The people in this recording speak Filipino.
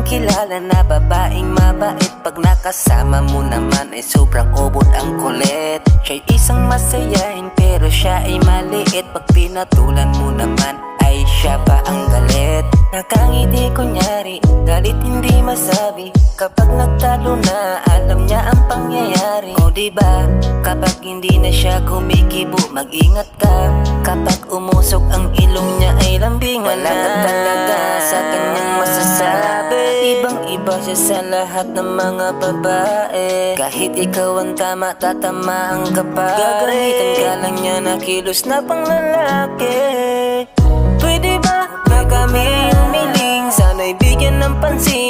kilala na babaeng mabait. Pag nakasama mo naman ay sobrang obot ang kulit. Siya'y isang masayahin pero siya ay maliit. Pag pinatulan mo naman ay siya pa ang galit. Nakangiti kunyari, galit hindi masabi. Kapag nagtalo na, alam niya ang pangyayari. O diba, kapag hindi na siya kumikibo, mag-ingat ka. Kapag umusok ang ilong niya ay lambingan na. Wala ka talaga sa kanyang masasabi. Ibang-iba siya sa lahat ng mga babae. Kahit ikaw ang tama, tatamaan ka pa. Gagamitan ka lang niya na kilos na pang lalaki. Pwede ba na kami umiling? Sana'y bigyan ng pansin.